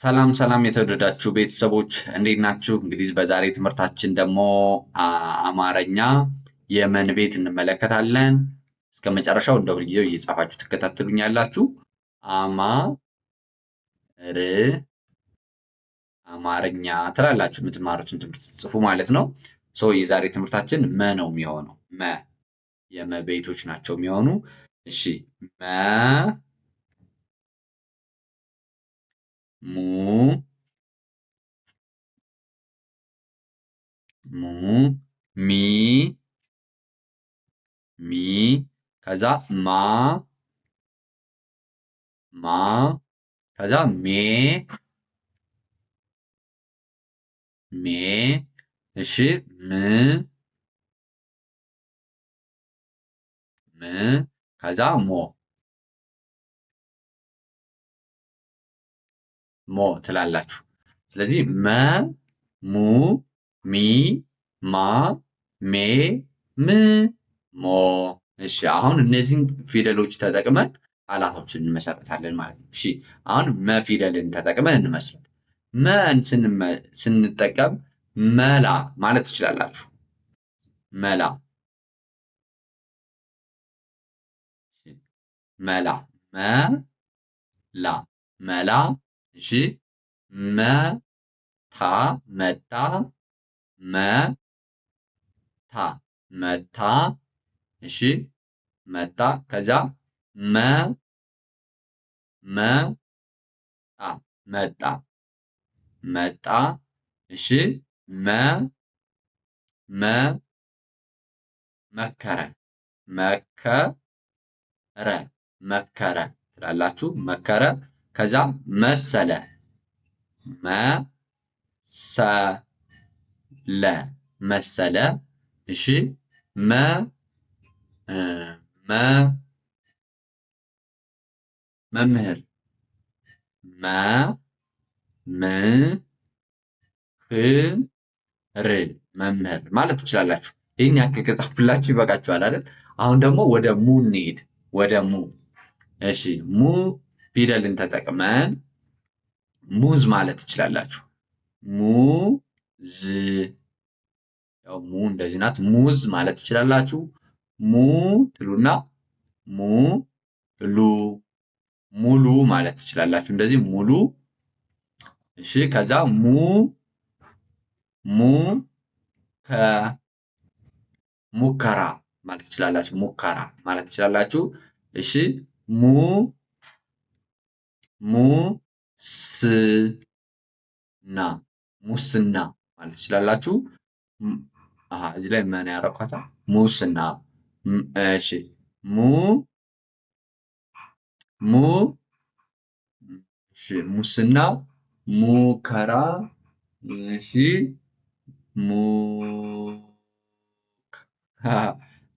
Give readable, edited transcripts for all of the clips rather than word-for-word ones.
ሰላም ሰላም የተወደዳችሁ ቤተሰቦች እንዴት ናችሁ? እንግዲህ በዛሬ ትምህርታችን ደግሞ አማርኛ የመን ቤት እንመለከታለን። እስከ መጨረሻው እንደ ሁልጊዜው እየጻፋችሁ ትከታተሉኛላችሁ። አማርኛ ትላላችሁ የምትማሩትን ትምህርት ጽፉ ማለት ነው። የዛሬ ትምህርታችን መ ነው የሚሆነው። መ የመ ቤቶች ናቸው የሚሆኑ። እሺ ሚ ከዛ ማ ከዛ ሜ እሺ ም ከዛ ሞ ትላላችሁ። ስለዚህ መ ሙ ሚ ማ ሜ ም ሞ። እሺ አሁን እነዚህን ፊደሎች ተጠቅመን ቃላቶችን እንመሰርታለን ማለት ነው። እሺ አሁን መ ፊደልን ተጠቅመን እንመስረት። መን ስንጠቀም መላ ማለት ትችላላችሁ። መላ መላ መላ። እሺ መታ መጣ መታ። እሺ መጣ ከዛ መጣ መጣ። እሺ መከረ መከረ ትላላችሁ። መከረ ከዛ መሰለ መሰለ። እሺ መምህር መምህር ማለት ትችላላችሁ። ይህን ያክል ከጻፍኩላችሁ ይበቃችኋል አይደል? አሁን ደግሞ ወደ ሙ እንሂድ። ወደ ሙ። እሺ ሙ ፊደልን ተጠቅመን ሙዝ ማለት ትችላላችሁ። ሙዝ ያው ሙ እንደዚህ ናት። ሙዝ ማለት ትችላላችሁ። ሙ ትሉና ሙሉ ማለት ትችላላችሁ። እንደዚህ ሙሉ። እሺ ከዛ ሙከራ ማለት ትችላላችሁ። ሙከራ ማለት ትችላላችሁ። እሺ ሙስና ማለት ትችላላችሁ። እዚህ ላይ ምን ያረኳታ? ሙስና። እሺ ሙስና ሙከራ። እሺ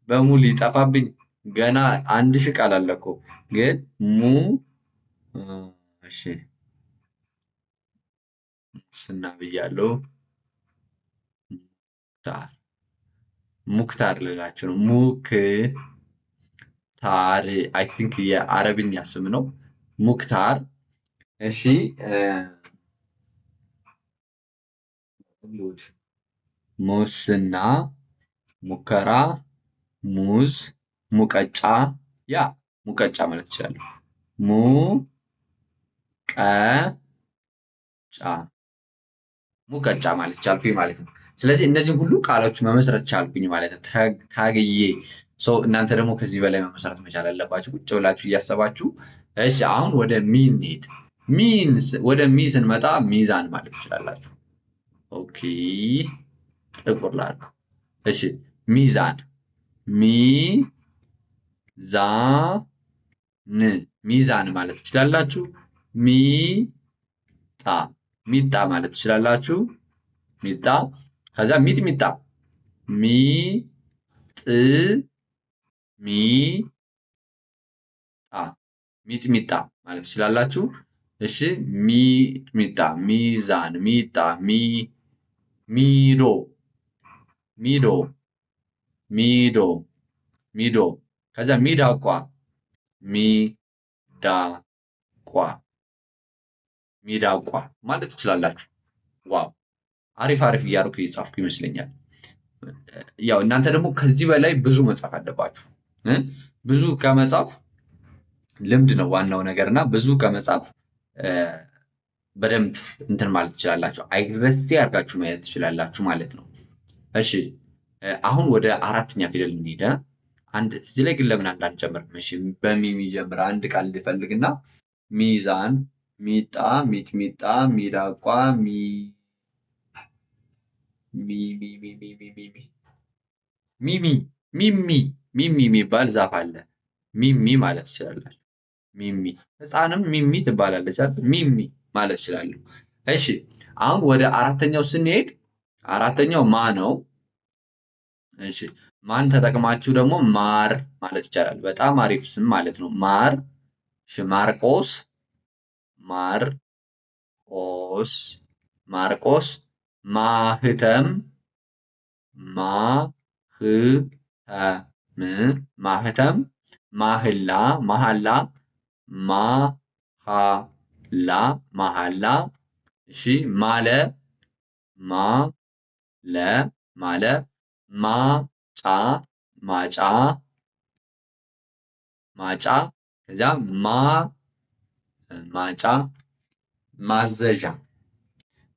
በሙ ሊጠፋብኝ ገና 1000 ቃል አለ እኮ ግን እሺ ሙስና ብያለሁ። ሙክታር ልላችሁ ነው። ሙክታር አይ ቲንክ የአረብኛ ስም ነው። ሙክታር። እሺ ሙስና ሙከራ ሙዝ ሙቀጫ። ያ ሙቀጫ ማለት ይችላል። ሙቀጫ ማለት ቻልኩኝ ማለት ነው። ስለዚህ እነዚህን ሁሉ ቃሎች መመስረት ቻልኩኝ ማለት ነው። ታግዬ እናንተ ደግሞ ከዚህ በላይ መመስረት መቻል አለባችሁ ቁጭ ብላችሁ እያሰባችሁ። እሺ አሁን ወደ ሚ እንሂድ። ወደ ሚ ስንመጣ ሚዛን ማለት ትችላላችሁ። ኦኬ ጥቁር ላድርገው። እሺ ሚዛን ሚዛን ማለት ትችላላችሁ። ሚጣ ማለት ትችላላችሁ። ሚጣ ከዛ ሚጥሚጣ ሚጥሚጣ ማለት ትችላላችሁ። እሺ ሚጥሚጣ ሚዛን ሚጣ ሚዶ ከዛ ሚዳቋ ሚዳቋ ማለት ትችላላችሁ። ዋው አሪፍ አሪፍ እያደረኩ እየጻፍኩ ይመስለኛል። ያው እናንተ ደግሞ ከዚህ በላይ ብዙ መጻፍ አለባችሁ። ብዙ ከመጻፍ ልምድ ነው ዋናው ነገር እና ብዙ ከመጻፍ በደንብ እንትን ማለት ትችላላችሁ። አይረሴ አድርጋችሁ መያዝ ትችላላችሁ ማለት ነው። እሺ አሁን ወደ አራተኛ ፊደል እንሂድ። አንድ እዚህ ላይ ግን ለምን አንድ አንጨምርም? እሺ በሚ የሚጀምር አንድ ቃል ልፈልግና ሚዛን፣ ሚጣ፣ ሚጥሚጣ፣ ሚዳቋ፣ ሚሚ የሚባል ዛፍ አለ። ሚሚ ማለት ትችላላችሁ። ሚሚ ህፃንም ሚሚ ትባላለች አይደል? ሚሚ ማለት ትችላለሁ። እሺ አሁን ወደ አራተኛው ስንሄድ አራተኛው ማ ነው። እሺ ማን ተጠቅማችሁ ደግሞ ማር ማለት ይቻላል። በጣም አሪፍ ስም ማለት ነው። ማር። እሺ ማርቆስ፣ ማርቆስ፣ ማርቆስ፣ ማህተም፣ ማህተም፣ ማህላ፣ መሐላ፣ ማሃላ፣ መሐላ። እሺ ማለ፣ ማለ፣ ማጫ፣ ማጫ፣ ማጫ። ከዚያ ማጫ፣ ማዘዣ፣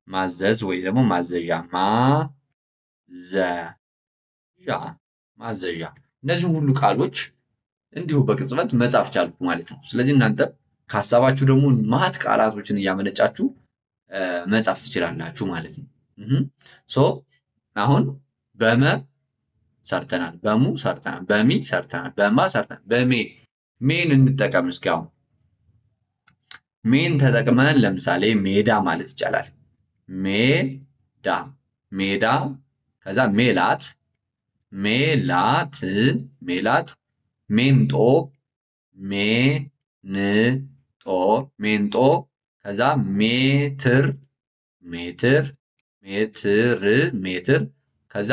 ማዘዝ ወይ ደግሞ ማዘዣ፣ ማዘዣ። እነዚህ ሁሉ ቃሎች እንዲሁ በቅጽበት መጻፍ ቻልኩ ማለት ነው። ስለዚህ እናንተ ከሀሳባችሁ ደግሞ ማት ቃላቶችን እያመነጫችሁ መጻፍ ትችላላችሁ ማለት ነው። ሶ አሁን በመ ሰርተናል፣ በሙ ሰርተናል፣ በሚ ሰርተናል፣ በማ ሰርተናል። ሜን እንጠቀም እስኪ። አሁን ሜን ተጠቅመን ለምሳሌ ሜዳ ማለት ይቻላል። ሜዳ፣ ሜዳ። ከዛ ሜላት፣ ሜላት፣ ሜንጦ፣ ሜንጦ፣ ሜንጦ። ከዛ ሜትር፣ ሜትር። ከዛ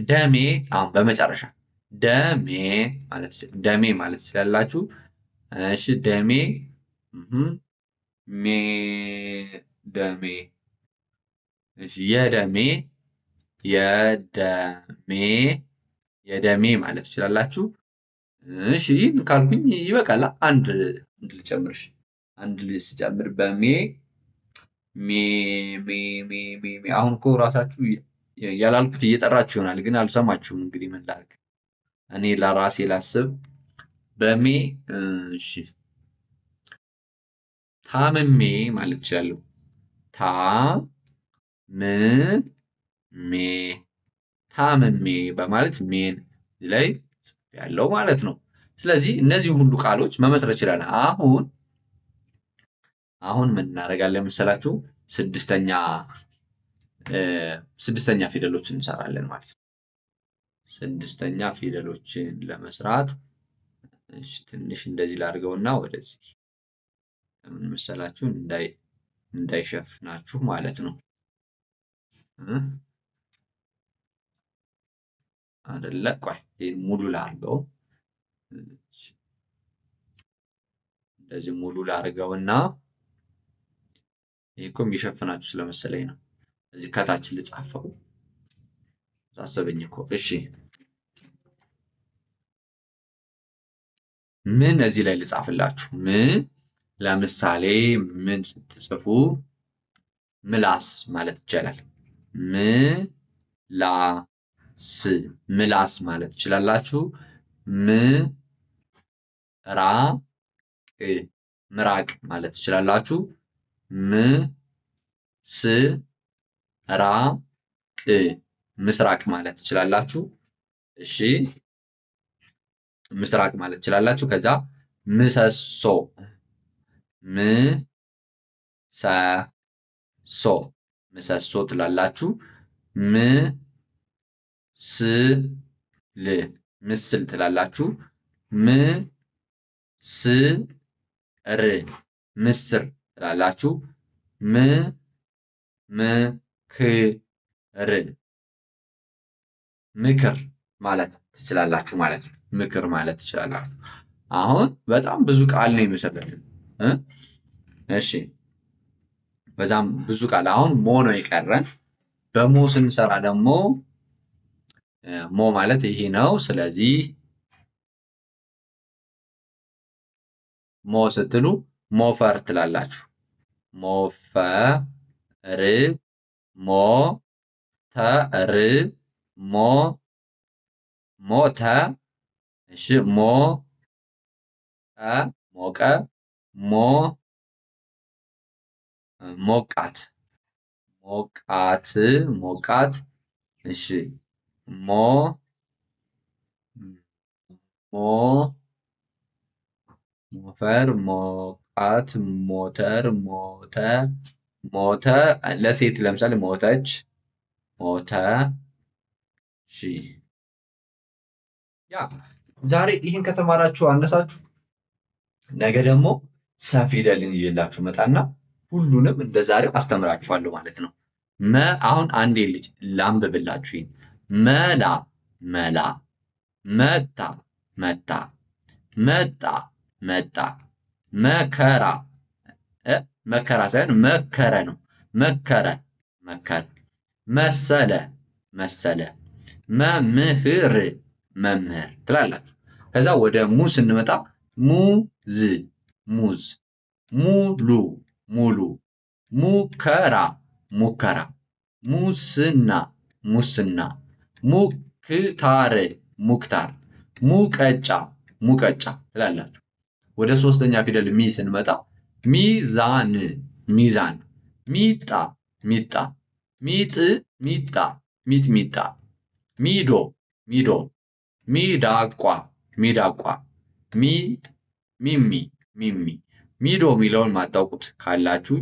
ደሜ። አሁን በመጨረሻ ደሜ ማለት ትችላላችሁ። እሺ ደሜ፣ ደሜ። እሺ የደሜ ማለት ትችላላችሁ። እሺ ይህን ካልኩኝ ይበቃል። አንድ ልጨምር። አንድ ስጨምር በሜ አሁን እኮ ራሳችሁ ያላልኩት እየጠራችሁ ይሆናል፣ ግን አልሰማችሁም። እንግዲህ ምን ላድርግ እኔ ለራሴ ላስብ። በሜ እሺ ታምሜ ማለት እችላለሁ። ታምሜ በማለት ሜን ላይ ያለው ማለት ነው። ስለዚህ እነዚህ ሁሉ ቃሎች መመስረት ይችላል። አሁን ምን እናደርጋለን መሰላችሁ? ስድስተኛ ፊደሎችን እንሰራለን ማለት ነው። ስድስተኛ ፊደሎችን ለመስራት ትንሽ እንደዚህ ላድርገውና ወደዚህ ለምን መሰላችሁ? እንዳይሸፍናችሁ ማለት ነው አይደለ? ቆይ ይሄን ሙሉ ላድርገው። እንደዚህ ሙሉ ላድርገውና ይሄ እኮ የሚሸፍናችሁ ስለመሰለኝ ነው። እዚህ ከታች ልጻፈው ሳሰበኝ እኮ። እሺ ምን እዚህ ላይ ልጻፍላችሁ? ምን ለምሳሌ ምን ስትጽፉ ምላስ ማለት ይቻላል። ምላስ ማለት ትችላላችሁ። ምራቅ ማለት ትችላላችሁ። ምስራቅ ማለት ትችላላችሁ። እሺ ምስራቅ ማለት ትችላላችሁ። ከዛ ምሰሶ፣ ምሰሶ ትላላችሁ። ምስል ትላላችሁ። ምስር ትላላችሁ። ምክር ማለት ትችላላችሁ ማለት ነው። ምክር ማለት ትችላላችሁ። አሁን በጣም ብዙ ቃል ነው የመሰረትን እሺ በዛም ብዙ ቃል አሁን ሞ ነው የቀረን። በሞ ስንሰራ ደግሞ ሞ ማለት ይሄ ነው። ስለዚህ ሞ ስትሉ ሞፈር ትላላችሁ። ሞፈር ሞ ተር ሞ ሞተ እሺ ሞ ሞቀ ሞ ሞቃት ሞቃት ሞቃት እሺ ሞ ሞ ሞፈር ሞቃት ሞተር ሞተ ሞተ ለሴት ለምሳሌ ሞተች ሞተ እሺ ያ ዛሬ ይህን ከተማራችሁ አነሳችሁ። ነገ ደግሞ ሰ ፊደልን ይዤላችሁ መጣና ሁሉንም እንደ ዛሬው አስተምራችኋለሁ ማለት ነው። አሁን አንዴ ልጅ ላንብብላችሁ። መላ መላ መታ መታ መጣ መጣ መከራ መከራ ሳይሆን መከረ ነው። መከረ መከረ መሰለ መሰለ መምህር መምህር ትላላችሁ። ከዛ ወደ ሙ ስንመጣ ሙዝ ሙዝ ሙሉ ሙሉ ሙከራ ሙከራ ሙስና ሙስና ሙክታር ሙክታር ሙቀጫ ሙቀጫ ትላላችሁ። ወደ ሶስተኛ ፊደል ሚ ስንመጣ ሚዛን ሚዛን ሚጣ ሚጣ ሚጥ ሚጣ ሚጥሚጣ ሚዶ ሚዶ ሚዳቋ ሚዳቋ ሚሚ ሚሚ ሚዶ የሚለውን ማታውቁት ካላችሁ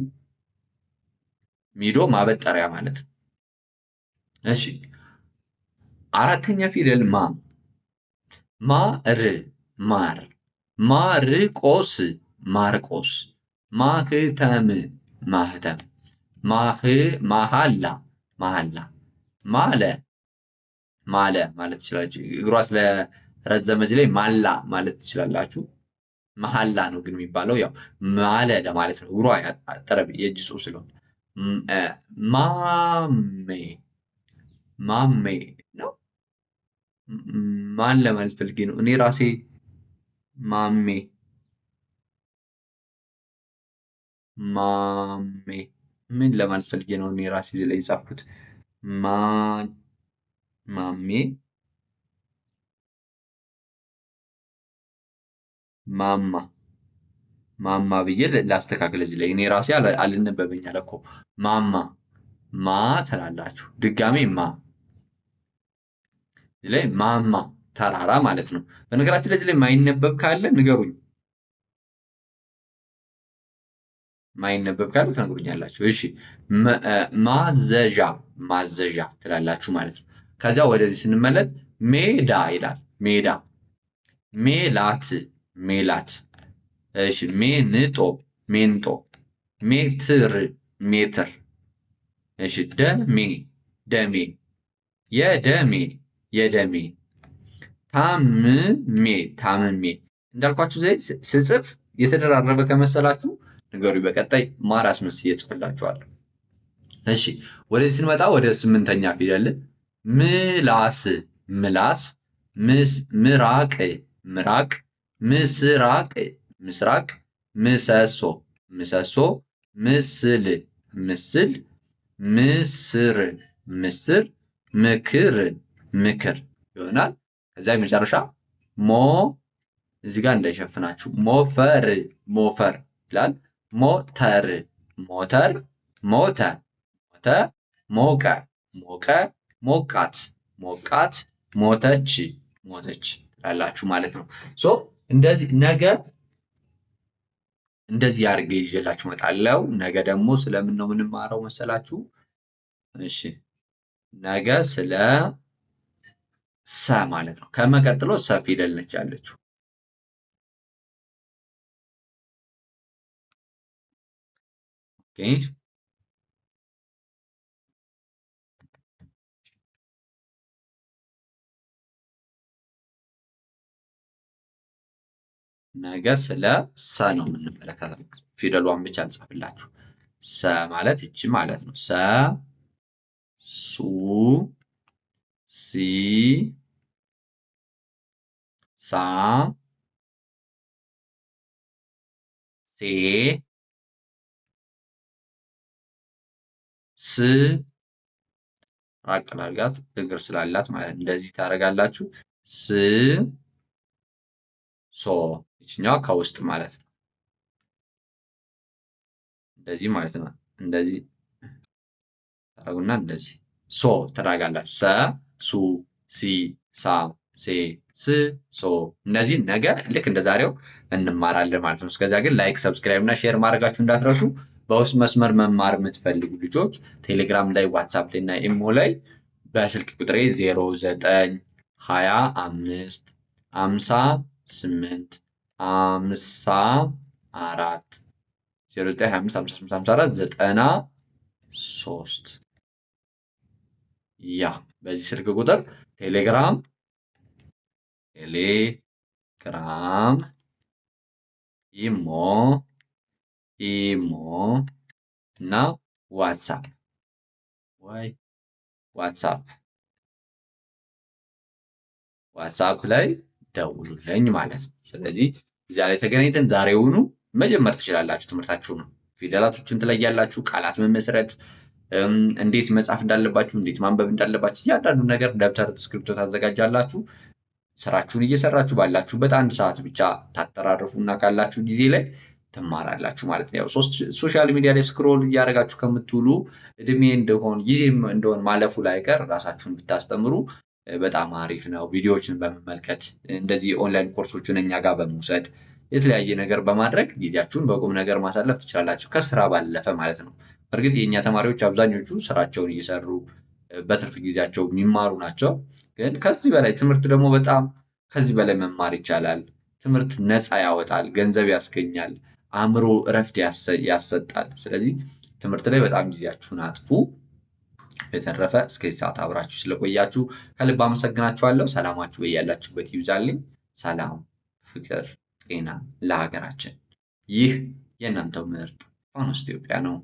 ሚዶ ማበጠሪያ ማለት ነው። እሺ አራተኛ ፊደል ማ ማር ማር ማርቆስ ማርቆስ ማህተም ማህተም መሃላ መሃላ ማለ ማለ ማለት ትችላላችሁ። እግሯ ስለረዘመች ላይ ማላ ማለት ትችላላችሁ። መሐላ ነው ግን የሚባለው ያው ማለ ለማለት ነው። እግሯ ያጠረ የእጅ ጽሑፍ ስለሆነ ማሜ ማሜ ነው። ማን ለማለት ፈልጌ ነው እኔ ራሴ ማሜ ማሜ ምን ለማለት ፈልጌ ነው እኔ ራሴ እዚህ ላይ የጻፍኩት ማሜ ማማ ማማ ብዬ ላስተካክል። እዚህ ላይ እኔ ራሴ አልነበበኝ አለ እኮ ማማ ማ ትላላችሁ። ድጋሜ ማ እዚህ ላይ ማማ ተራራ ማለት ነው። በነገራችን ላይ እዚህ ላይ ማይነበብ ካለ ንገሩኝ። ማይነበብ ካለ ትነግሩኛላችሁ። እሺ ማዘዣ ማዘዣ ትላላችሁ ማለት ነው። ከዚያ ወደዚህ ስንመለስ ሜዳ ይላል። ሜዳ ሜላት ሜላት እሺ ሜንጦ ሜንጦ ሜትር ሜትር እሺ ደሜ ደሜ የደሜ የደሜ ታምሜ ታምሜ እንዳልኳችሁ ዘይ ስጽፍ የተደራረበ ከመሰላችሁ ንገሩኝ። በቀጣይ ማር አስመስዬ እጽፍላችኋለሁ። እሺ ወደዚህ ስንመጣ ወደ ስምንተኛ ፊደል ምላስ ምላስ ምራቅ ምራቅ ምስራቅ ምስራቅ ምሰሶ ምሰሶ ምስል ምስል ምስር ምስር ምክር ምክር ይሆናል። ከዛ የመጨረሻ ሞ እዚህ ጋር እንዳይሸፍናችሁ ሞፈር ሞፈር ይላል። ሞተር ሞተር ሞተ ሞተ ሞቀ ሞቀ ሞቃት ሞቃት ሞተች ሞተች ትላላችሁ ማለት ነው። ሶ እንደዚህ ነገ እንደዚህ አድርጌ ይዤላችሁ እመጣለሁ። ነገ ደግሞ ስለምን ነው የምንማረው መሰላችሁ? እሺ ነገ ስለ ሰ ማለት ነው። ከመቀጥሎ ሰ ፊደል ነች ያለችው። ኦኬ ነገ ስለ ሰ ነው የምንመለከተው። ፊደሏን ብቻ እንጻፍላችሁ። ሰ ማለት እቺ ማለት ነው። ሰ ሱ ሲ ሳ ሴ ስ ራቅ ላድርጋት እግር ስላላት ማለት እንደዚህ ታደርጋላችሁ። ስ ሶ ይችኛዋ ከውስጥ ማለት ነው። እንደዚህ ማለት ነው። እንደዚህ ታደርጉና እንደዚህ ሶ ታደርጋላችሁ። ሰ ሱ ሲ ሳ ሴ ስ ሶ እነዚህ ነገር ልክ እንደዛሬው እንማራለን ማለት ነው። እስከዚያ ግን ላይክ፣ ሰብስክራይብ እና ሼር ማድረጋችሁ እንዳትረሱ። በውስጥ መስመር መማር የምትፈልጉ ልጆች ቴሌግራም ላይ፣ ዋትሳፕ ላይ እና ኢሞ ላይ በስልክ ቁጥሬ 0925 58 54 0925555493 ያ በዚህ ስልክ ቁጥር ቴሌግራም ኢሞ እና ዋትሳፕ ላይ ደውሉልኝ ማለት ነው። ስለዚህ እዚያ ላይ ተገናኝተን ዛሬውኑ መጀመር ትችላላችሁ ትምህርታችሁን። ፊደላቶችን ትለያላችሁ፣ ቃላት መመስረት፣ እንዴት መጻፍ እንዳለባችሁ፣ እንዴት ማንበብ እንዳለባችሁ እያንዳንዱ ነገር ደብተር፣ እስክሪብቶ ታዘጋጃላችሁ። ስራችሁን እየሰራችሁ ባላችሁበት 1 ሰዓት ብቻ ታጠራርፉና ካላችሁ ጊዜ ላይ ትማራላችሁ ማለት ነው። ያው ሶሻል ሚዲያ ላይ ስክሮል እያደረጋችሁ ከምትውሉ እድሜ እንደሆን ጊዜም እንደሆን ማለፉ ላይ ቀር ራሳችሁን ብታስተምሩ በጣም አሪፍ ነው። ቪዲዮዎችን በመመልከት እንደዚህ ኦንላይን ኮርሶችን እኛ ጋር በመውሰድ የተለያየ ነገር በማድረግ ጊዜያችሁን በቁም ነገር ማሳለፍ ትችላላችሁ፣ ከስራ ባለፈ ማለት ነው። እርግጥ የእኛ ተማሪዎች አብዛኞቹ ስራቸውን እየሰሩ በትርፍ ጊዜያቸው የሚማሩ ናቸው። ግን ከዚህ በላይ ትምህርት ደግሞ በጣም ከዚህ በላይ መማር ይቻላል። ትምህርት ነፃ ያወጣል፣ ገንዘብ ያስገኛል፣ አእምሮ እረፍት ያሰጣል። ስለዚህ ትምህርት ላይ በጣም ጊዜያችሁን አጥፉ። በተረፈ እስከዚህ ሰዓት አብራችሁ ስለቆያችሁ ከልብ አመሰግናችኋለሁ። ሰላማችሁ በያላችሁበት ይብዛልኝ። ሰላም፣ ፍቅር፣ ጤና ለሀገራችን። ይህ የእናንተው ምርጥ ፋኖስ ኢትዮጵያ ነው።